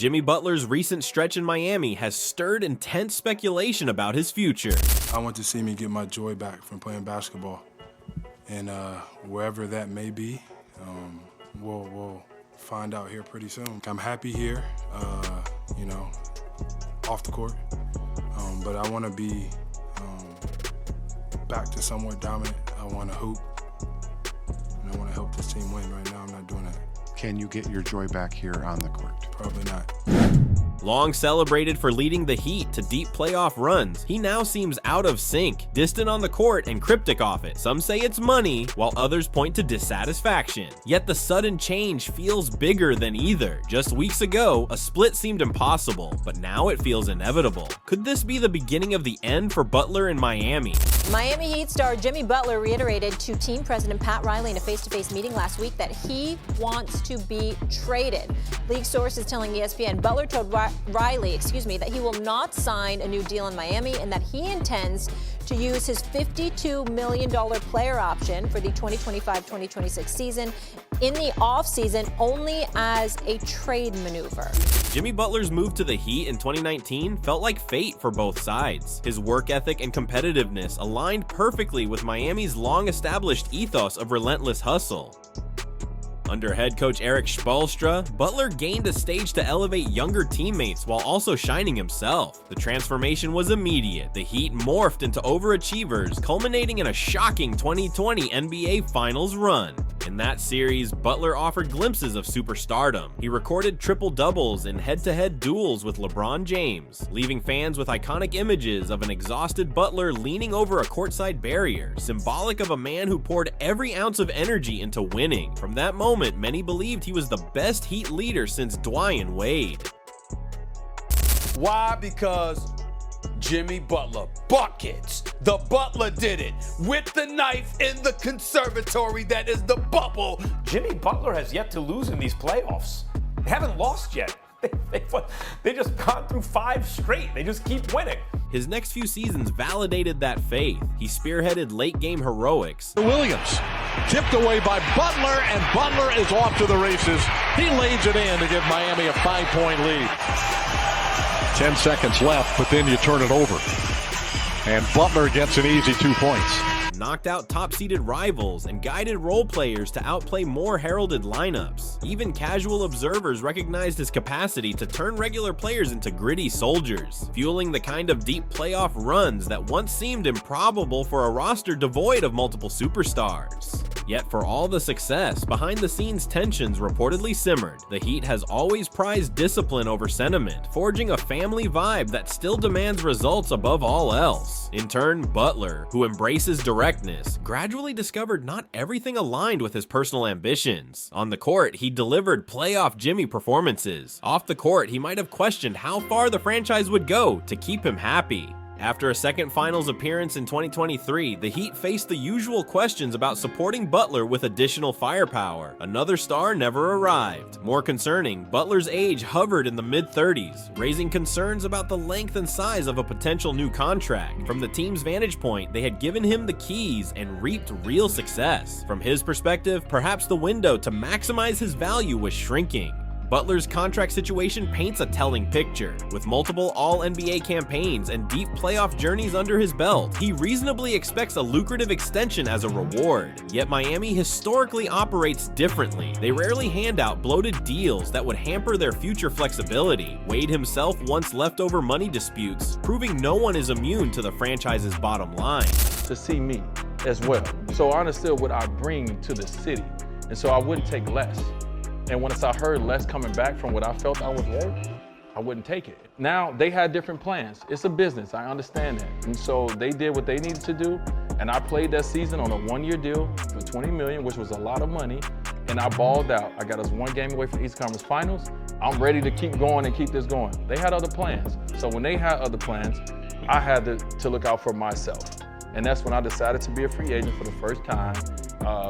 Jimmy Butler's recent stretch in Miami has stirred intense speculation about his future. I want to see me get my joy back from playing basketball. And wherever that may be, we'll find out here pretty soon. I'm happy here, you know, off the court, but I want to be back to somewhat dominant. I want to hoop, and I want to help this team win. Right now, I'm not doing that. Can you get your joy back here on the court? Probably not. Long celebrated for leading the Heat to deep playoff runs, he now seems out of sync, distant on the court and cryptic off it. Some say it's money, while others point to dissatisfaction. Yet the sudden change feels bigger than either. Just weeks ago, a split seemed impossible, but now it feels inevitable. Could this be the beginning of the end for Butler in Miami? Miami Heat star Jimmy Butler reiterated to team president Pat Riley in a face-to-face meeting last week that he wants to be traded. League sources telling ESPN Butler told Riley, that he will not sign a new deal in Miami and that he intends to use his $52 million player option for the 2025-2026 season in the offseason only as a trade maneuver. Jimmy Butler's move to the Heat in 2019 felt like fate for both sides. His work ethic and competitiveness aligned perfectly with Miami's long-established ethos of relentless hustle. Under head coach Eric Spoelstra, Butler gained a stage to elevate younger teammates while also shining himself. The transformation was immediate. The Heat morphed into overachievers, culminating in a shocking 2020 NBA Finals run. In that series, Butler offered glimpses of superstardom. He recorded triple-doubles in head-to-head duels with LeBron James, leaving fans with iconic images of an exhausted Butler leaning over a courtside barrier, symbolic of a man who poured every ounce of energy into winning. From that moment, many believed he was the best Heat leader since Dwayne Wade. Why? Because Jimmy Butler buckets. The Butler did it with the knife in the conservatory that is the bubble. Jimmy Butler has yet to lose in these playoffs. They haven't lost yet. They just gone through 5 straight. They just keep winning. His next few seasons validated that faith. He spearheaded late-game heroics. Williams tipped away by Butler, and Butler is off to the races. He lays it in to give Miami a 5-point lead. 10 seconds left, but then you turn it over. And Butler gets an easy 2 points. Knocked out top-seeded rivals and guided role players to outplay more heralded lineups. Even casual observers recognized his capacity to turn regular players into gritty soldiers, fueling the kind of deep playoff runs that once seemed improbable for a roster devoid of multiple superstars. Yet for all the success, behind-the-scenes tensions reportedly simmered. The Heat has always prized discipline over sentiment, forging a family vibe that still demands results above all else. In turn, Butler, who embraces directness, gradually discovered not everything aligned with his personal ambitions. On the court, he delivered playoff Jimmy performances. Off the court, he might have questioned how far the franchise would go to keep him happy. After a second finals appearance in 2023, the Heat faced the usual questions about supporting Butler with additional firepower. Another star never arrived. More concerning, Butler's age hovered in the mid-30s, raising concerns about the length and size of a potential new contract. From the team's vantage point, they had given him the keys and reaped real success. From his perspective, perhaps the window to maximize his value was shrinking. Butler's contract situation paints a telling picture. With multiple All-NBA campaigns and deep playoff journeys under his belt, he reasonably expects a lucrative extension as a reward. Yet Miami historically operates differently. They rarely hand out bloated deals that would hamper their future flexibility. Wade himself once leftover money disputes, proving no one is immune to the franchise's bottom line. To see me as well. So I understood what I bring to the city, and so I wouldn't take less. And once I heard less coming back from what I felt I was worth, I wouldn't take it. Now, they had different plans. It's a business, I understand that. And so they did what they needed to do, and I played that season on a 1-year deal for $20 million, which was a lot of money, and I balled out. I got us 1 game away from the East Conference Finals. I'm ready to keep going and keep this going. They had other plans. So when they had other plans, I had to look out for myself. And that's when I decided to be a free agent for the first time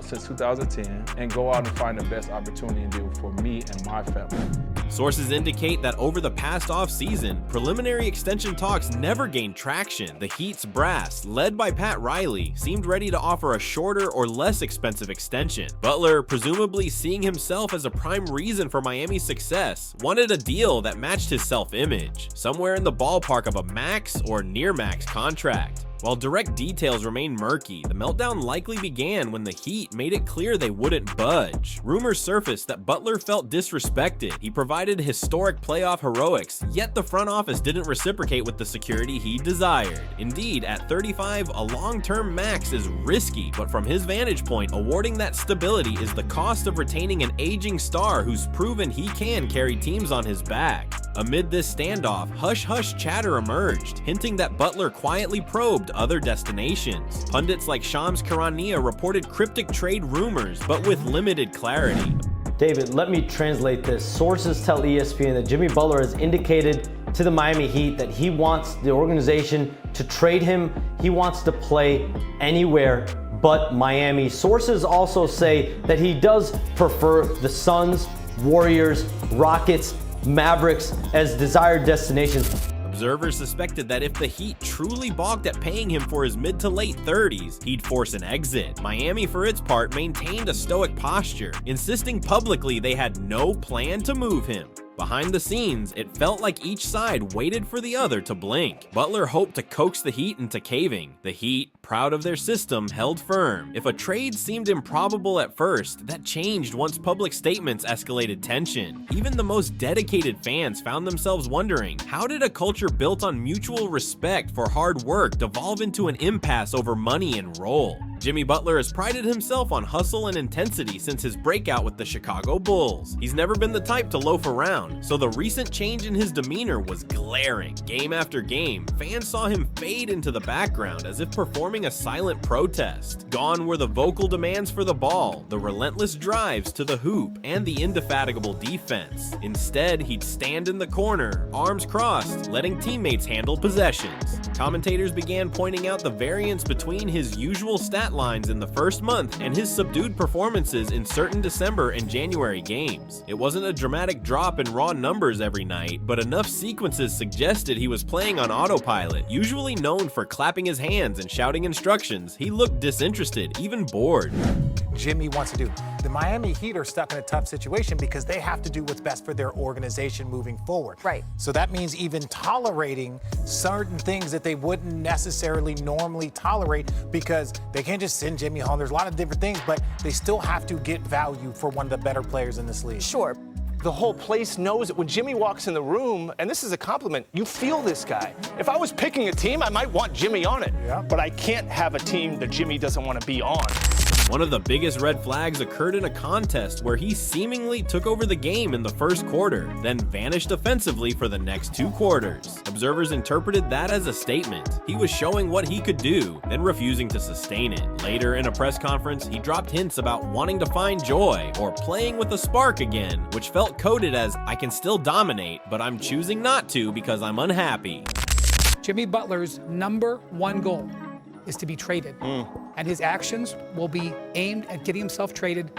since 2010 and go out and find the best opportunity and deal for me and my family. Sources indicate that over the past offseason, preliminary extension talks never gained traction. The Heat's brass, led by Pat Riley, seemed ready to offer a shorter or less expensive extension. Butler, presumably seeing himself as a prime reason for Miami's success, wanted a deal that matched his self-image, somewhere in the ballpark of a max or near-max contract. While direct details remain murky, the meltdown likely began when the Heat made it clear they wouldn't budge. Rumors surfaced that Butler felt disrespected. He provided historic playoff heroics, yet the front office didn't reciprocate with the security he desired. Indeed, at 35, a long-term max is risky, but from his vantage point, awarding that stability is the cost of retaining an aging star who's proven he can carry teams on his back. Amid this standoff, hush-hush chatter emerged, hinting that Butler quietly probed other destinations. Pundits like Shams Charania reported cryptic trade rumors, but with limited clarity. David, let me translate this. Sources tell ESPN that Jimmy Butler has indicated to the Miami Heat that he wants the organization to trade him. He wants to play anywhere but Miami. Sources also say that he does prefer the Suns, Warriors, Rockets, Mavericks as desired destinations. Observers suspected that if the Heat truly balked at paying him for his mid to late 30s, he'd force an exit. Miami, for its part, maintained a stoic posture, insisting publicly they had no plan to move him. Behind the scenes, it felt like each side waited for the other to blink. Butler hoped to coax the Heat into caving. The Heat, proud of their system, held firm. If a trade seemed improbable at first, that changed once public statements escalated tension. Even the most dedicated fans found themselves wondering, how did a culture built on mutual respect for hard work devolve into an impasse over money and role? Jimmy Butler has prided himself on hustle and intensity since his breakout with the Chicago Bulls. He's never been the type to loaf around, so the recent change in his demeanor was glaring. Game after game, fans saw him fade into the background as if performing a silent protest. Gone were the vocal demands for the ball, the relentless drives to the hoop, and the indefatigable defense. Instead, he'd stand in the corner, arms crossed, letting teammates handle possessions. Commentators began pointing out the variance between his usual stat lines in the first month and his subdued performances in certain December and January games. It wasn't a dramatic drop in raw numbers every night, but enough sequences suggested he was playing on autopilot. Usually known for clapping his hands and shouting instructions, he looked disinterested, even bored. Jimmy wants to do. The Miami Heat are stuck in a tough situation because they have to do what's best for their organization moving forward. Right. So that means even tolerating certain things that they wouldn't necessarily normally tolerate because they can't just send Jimmy home. There's a lot of different things, but they still have to get value for one of the better players in this league. Sure. The whole place knows it. When Jimmy walks in the room, and this is a compliment, you feel this guy. If I was picking a team, I might want Jimmy on it. Yeah. But I can't have a team that Jimmy doesn't want to be on. One of the biggest red flags occurred in a contest where he seemingly took over the game in the first quarter, then vanished offensively for the next 2 quarters. Observers interpreted that as a statement. He was showing what he could do, then refusing to sustain it. Later in a press conference, he dropped hints about wanting to find joy or playing with a spark again, which felt coded as, I can still dominate, but I'm choosing not to because I'm unhappy. Jimmy Butler's #1 goal is to be traded. And his actions will be aimed at getting himself traded,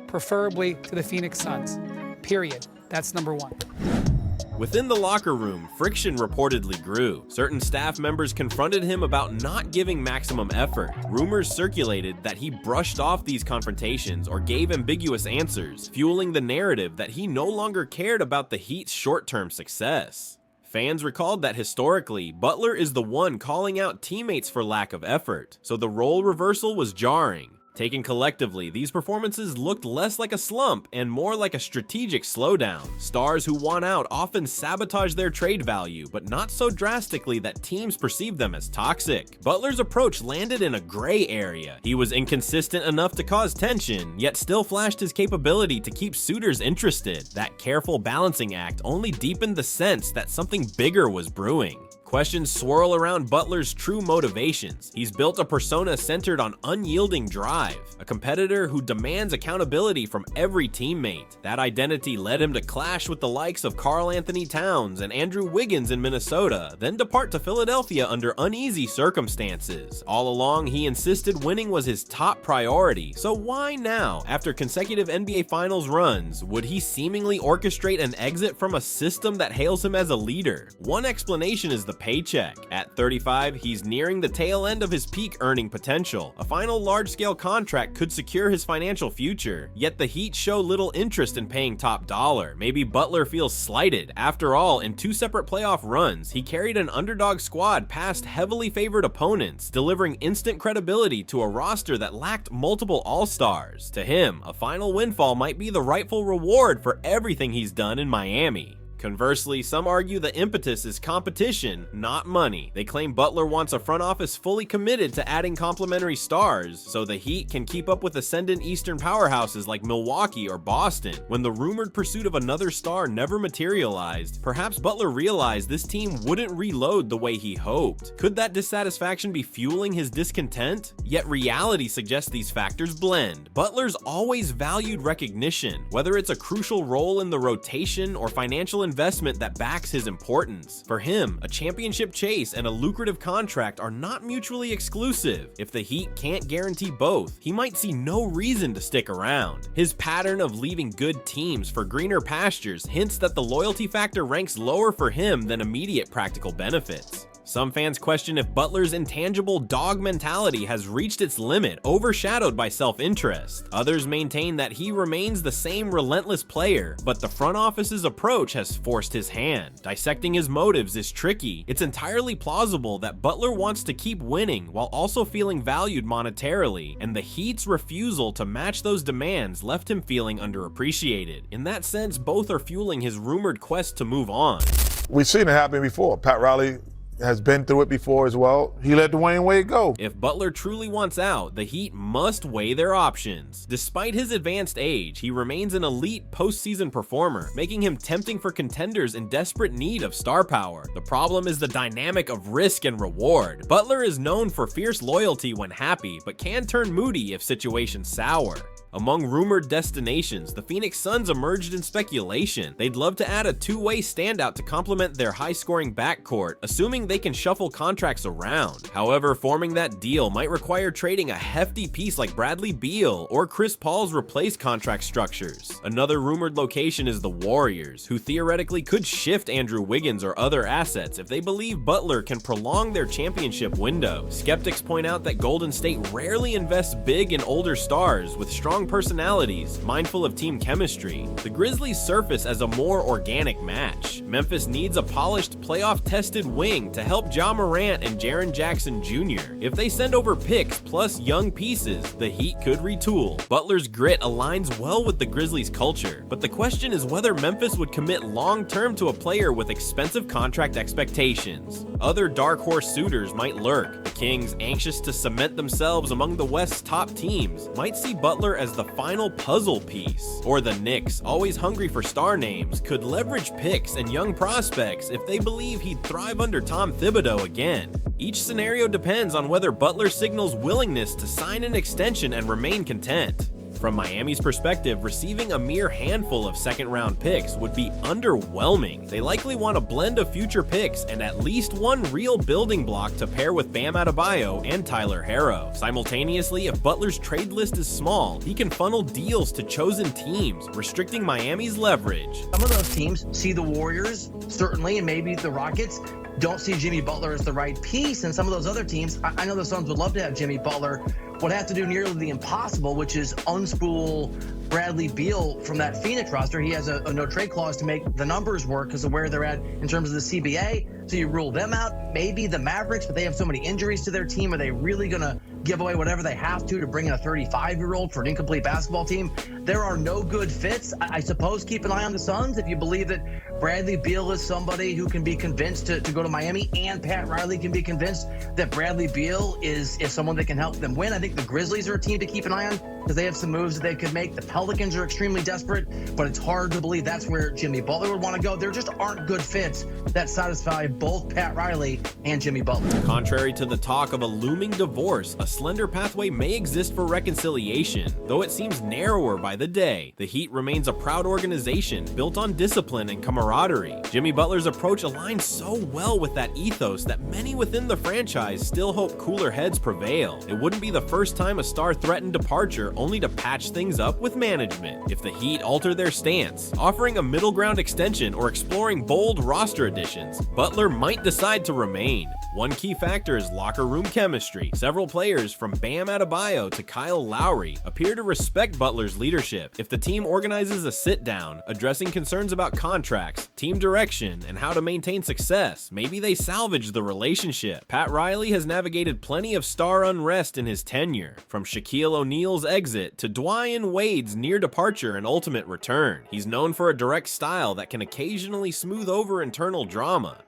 preferably to the Phoenix Suns. Period. That's #1. Within the locker room, friction reportedly grew. Certain staff members confronted him about not giving maximum effort. Rumors circulated that he brushed off these confrontations or gave ambiguous answers, fueling the narrative that he no longer cared about the Heat's short-term success. Fans recalled that historically, Butler is the one calling out teammates for lack of effort, so the role reversal was jarring. Taken collectively, these performances looked less like a slump and more like a strategic slowdown. Stars who won out often sabotage their trade value, but not so drastically that teams perceive them as toxic. Butler's approach landed in a gray area. He was inconsistent enough to cause tension, yet still flashed his capability to keep suitors interested. That careful balancing act only deepened the sense that something bigger was brewing. Questions swirl around Butler's true motivations. He's built a persona centered on unyielding drive, a competitor who demands accountability from every teammate. That identity led him to clash with the likes of Karl Anthony Towns and Andrew Wiggins in Minnesota, then depart to Philadelphia under uneasy circumstances. All along, he insisted winning was his top priority, so why now, after consecutive NBA Finals runs, would he seemingly orchestrate an exit from a system that hails him as a leader? One explanation is the paycheck. At 35, he's nearing the tail end of his peak earning potential. A final large-scale contract could secure his financial future, yet the Heat show little interest in paying top dollar. Maybe Butler feels slighted. After all, in 2 separate playoff runs, he carried an underdog squad past heavily favored opponents, delivering instant credibility to a roster that lacked multiple all-stars. To him, a final windfall might be the rightful reward for everything he's done in Miami. Conversely, some argue the impetus is competition, not money. They claim Butler wants a front office fully committed to adding complementary stars, so the Heat can keep up with ascendant Eastern powerhouses like Milwaukee or Boston. When the rumored pursuit of another star never materialized, perhaps Butler realized this team wouldn't reload the way he hoped. Could that dissatisfaction be fueling his discontent? Yet reality suggests these factors blend. Butler's always valued recognition, whether it's a crucial role in the rotation or financial investment that backs his importance. For him, a championship chase and a lucrative contract are not mutually exclusive. If the Heat can't guarantee both, he might see no reason to stick around. His pattern of leaving good teams for greener pastures hints that the loyalty factor ranks lower for him than immediate practical benefits. Some fans question if Butler's intangible dog mentality has reached its limit, overshadowed by self-interest. Others maintain that he remains the same relentless player, but the front office's approach has forced his hand. Dissecting his motives is tricky. It's entirely plausible that Butler wants to keep winning while also feeling valued monetarily, and the Heat's refusal to match those demands left him feeling underappreciated. In that sense, both are fueling his rumored quest to move on. We've seen it happen before. Pat Riley has been through it before as well. He let Dwayne Wade go. If Butler truly wants out, the Heat must weigh their options. Despite his advanced age, he remains an elite postseason performer, making him tempting for contenders in desperate need of star power. The problem is the dynamic of risk and reward. Butler is known for fierce loyalty when happy, but can turn moody if situations sour. Among rumored destinations, the Phoenix Suns emerged in speculation. They'd love to add a two-way standout to complement their high-scoring backcourt, assuming they can shuffle contracts around. However, forming that deal might require trading a hefty piece like Bradley Beal or Chris Paul's replace contract structures. Another rumored location is the Warriors, who theoretically could shift Andrew Wiggins or other assets if they believe Butler can prolong their championship window. Skeptics point out that Golden State rarely invests big in older stars with strong personalities, mindful of team chemistry. The Grizzlies surface as a more organic match. Memphis needs a polished, playoff-tested wing to help Ja Morant and Jaren Jackson Jr. If they send over picks plus young pieces, the Heat could retool. Butler's grit aligns well with the Grizzlies' culture, but the question is whether Memphis would commit long-term to a player with expensive contract expectations. Other dark horse suitors might lurk. The Kings, anxious to cement themselves among the West's top teams, might see Butler as the final puzzle piece. Or the Knicks, always hungry for star names, could leverage picks and young prospects if they believe he'd thrive under Tom Thibodeau again. Each scenario depends on whether Butler signals willingness to sign an extension and remain content. From Miami's perspective, receiving a mere handful of second-round picks would be underwhelming. They likely want a blend of future picks and at least one real building block to pair with Bam Adebayo and Tyler Herro. Simultaneously, if Butler's trade list is small, he can funnel deals to chosen teams, restricting Miami's leverage. Some of those teams see the Warriors, certainly, and maybe the Rockets, don't see Jimmy Butler as the right piece, and some of those other teams, I know the Suns would love to have Jimmy Butler, would have to do nearly the impossible, which is unspool Bradley Beal from that Phoenix roster. He has a no-trade clause to make the numbers work because of where they're at in terms of the CBA, so you rule them out. Maybe the Mavericks, but they have so many injuries to their team. Are they really going to give away whatever they have to bring in a 35-year-old for an incomplete basketball team? There are no good fits. I suppose keep an eye on the Suns if you believe that Bradley Beal is somebody who can be convinced to go to Miami, and Pat Riley can be convinced that Bradley Beal is someone that can help them win. I think the Grizzlies are a team to keep an eye on. because they have some moves that they could make. The Pelicans are extremely desperate, but it's hard to believe that's where Jimmy Butler would want to go. There just aren't good fits that satisfy both Pat Riley and Jimmy Butler. Contrary to the talk of a looming divorce, a slender pathway may exist for reconciliation, though it seems narrower by the day. The Heat remains a proud organization built on discipline and camaraderie. Jimmy Butler's approach aligns so well with that ethos that many within the franchise still hope cooler heads prevail. It wouldn't be the first time a star threatened departure only to patch things up with management. If the Heat alter their stance, offering a middle ground extension or exploring bold roster additions, Butler might decide to remain. One key factor is locker room chemistry. Several players from Bam Adebayo to Kyle Lowry appear to respect Butler's leadership. If the team organizes a sit-down, addressing concerns about contracts, team direction, and how to maintain success, maybe they salvage the relationship. Pat Riley has navigated plenty of star unrest in his tenure, from Shaquille O'Neal's exit to Dwayne Wade's near departure and ultimate return. He's known for a direct style that can occasionally smooth over internal drama.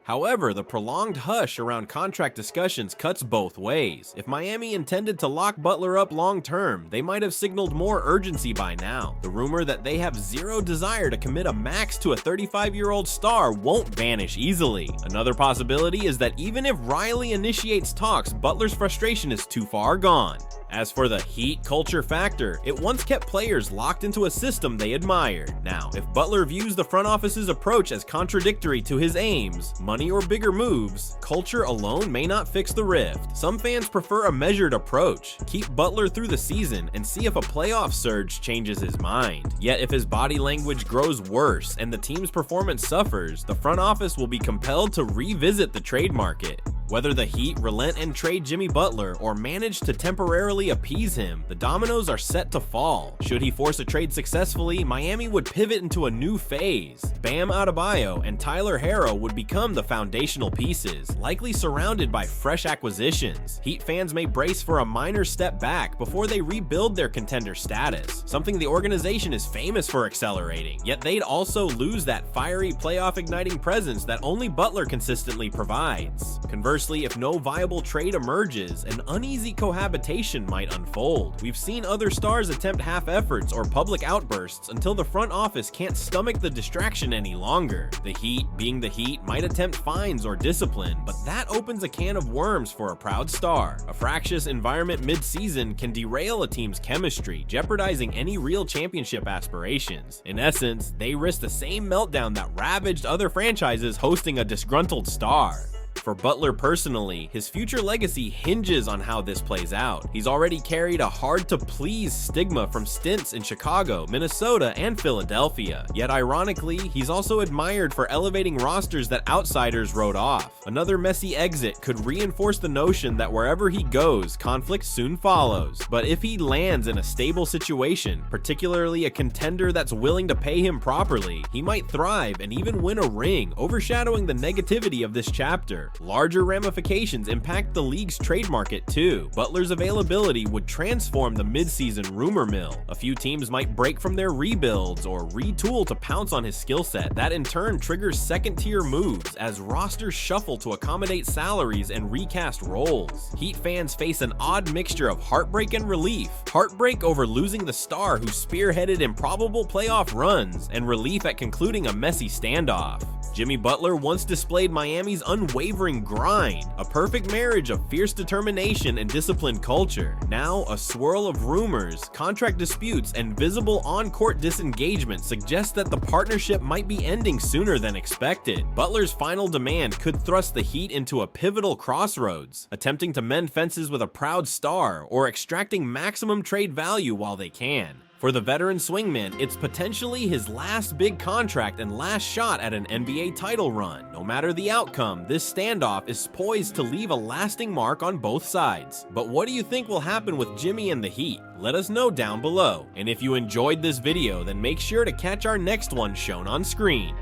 However, the prolonged hush around contract discussions cuts both ways. If Miami intended to lock Butler up long-term, they might have signaled more urgency by now. The rumor that they have zero desire to commit a max to a 35-year-old star won't vanish easily. Another possibility is that even if Riley initiates talks, Butler's frustration is too far gone. As for the Heat culture factor, it once kept players locked into a system they admired. Now, if Butler views the front office's approach as contradictory to his aims, money or bigger moves, culture alone may not fix the rift. Some fans prefer a measured approach. Keep Butler through the season and see if a playoff surge changes his mind. Yet if his body language grows worse and the team's performance suffers, the front office will be compelled to revisit the trade market. Whether the Heat relent and trade Jimmy Butler or manage to temporarily appease him, the dominoes are set to fall. Should he force a trade successfully, Miami would pivot into a new phase. Bam Adebayo and Tyler Herro would become the foundational pieces, likely surrounded by fresh acquisitions. Heat fans may brace for a minor step back before they rebuild their contender status, something the organization is famous for accelerating. Yet they'd also lose that fiery playoff-igniting presence that only Butler consistently provides. Conversely, if no viable trade emerges, an uneasy cohabitation might unfold. We've seen other stars attempt half efforts or public outbursts until the front office can't stomach the distraction any longer. The Heat, being the Heat, might attempt fines or discipline, but that opens a can of worms for a proud star. A fractious environment mid-season can derail a team's chemistry, jeopardizing any real championship aspirations. In essence, they risk the same meltdown that ravaged other franchises hosting a disgruntled star. For Butler personally, his future legacy hinges on how this plays out. He's already carried a hard-to-please stigma from stints in Chicago, Minnesota, and Philadelphia. Yet ironically, he's also admired for elevating rosters that outsiders wrote off. Another messy exit could reinforce the notion that wherever he goes, conflict soon follows. But if he lands in a stable situation, particularly a contender that's willing to pay him properly, he might thrive and even win a ring, overshadowing the negativity of this chapter. Larger ramifications impact the league's trade market too. Butler's availability would transform the midseason rumor mill. A few teams might break from their rebuilds or retool to pounce on his skill set. That in turn triggers second-tier moves as rosters shuffle to accommodate salaries and recast roles. Heat fans face an odd mixture of heartbreak and relief. Heartbreak over losing the star who spearheaded improbable playoff runs, and relief at concluding a messy standoff. Jimmy Butler once displayed Miami's unwavering grind, a perfect marriage of fierce determination and disciplined culture. Now, a swirl of rumors, contract disputes, and visible on-court disengagement suggest that the partnership might be ending sooner than expected. Butler's final demand could thrust the Heat into a pivotal crossroads, attempting to mend fences with a proud star or extracting maximum trade value while they can. For the veteran swingman, it's potentially his last big contract and last shot at an NBA title run. No matter the outcome, this standoff is poised to leave a lasting mark on both sides. But what do you think will happen with Jimmy and the Heat? Let us know down below. And if you enjoyed this video, then make sure to catch our next one shown on screen.